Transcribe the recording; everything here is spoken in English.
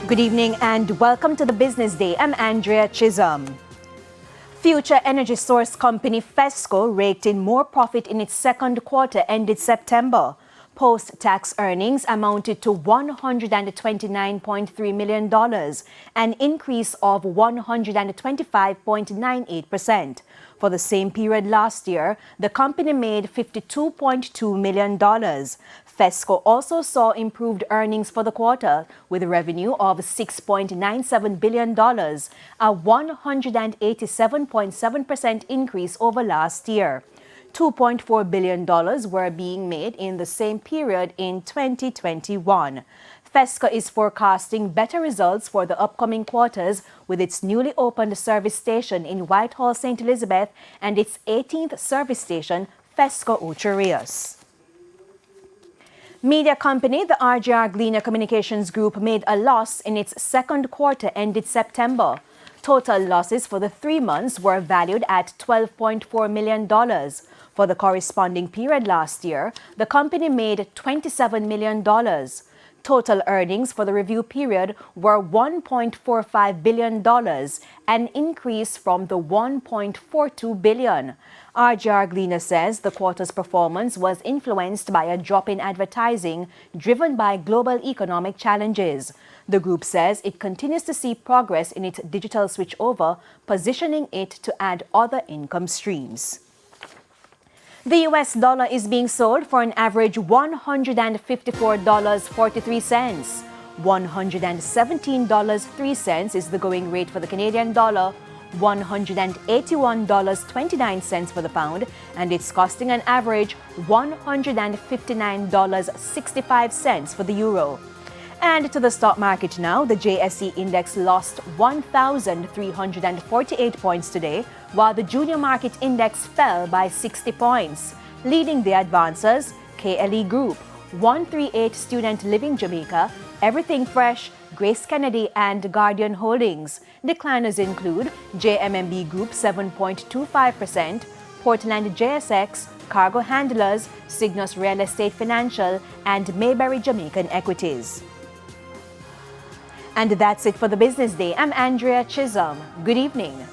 Good evening and welcome to the Business Day. I'm Andrea Chisholm. Future energy source company Fesco raked in more profit in its second quarter ended September. Post-tax earnings amounted to $129.3 million, an increase of 125.98%. For the same period last year, the company made $52.2 million. Fesco also saw improved earnings for the quarter, with revenue of $6.97 billion, a 187.7% increase over last year. $2.4 billion were being made in the same period in 2021. Fesco is forecasting better results for the upcoming quarters with its newly opened service station in Whitehall, St. Elizabeth and its 18th service station, Fesco Ocho Rios. Media company, the RJR Gleaner Communications Group, made a loss in its second quarter ended September. Total losses for the 3 months were valued at $12.4 million. For the corresponding period last year, the company made $27 million. Total earnings for the review period were $1.45 billion, an increase from the $1.42 billion. RJR Gleaner says the quarter's performance was influenced by a drop in advertising driven by global economic challenges. The group says it continues to see progress in its digital switchover, positioning it to add other income streams. The US dollar is being sold for an average $154.43. $117.03 is the going rate for the Canadian dollar, $181.29 for the pound, and it's costing an average $159.65 for the euro. And to the stock market now, the JSE index lost 1,348 points today, while the junior market index fell by 60 points. Leading the advancers, KLE Group, 138 Student Living Jamaica, Everything Fresh, Grace Kennedy, and Guardian Holdings. Decliners include JMMB Group 7.25%, Portland JSX, Cargo Handlers, Cygnus Real Estate Financial, and Mayberry Jamaican Equities. And that's it for the Business Day. I'm Andrea Chisholm. Good evening.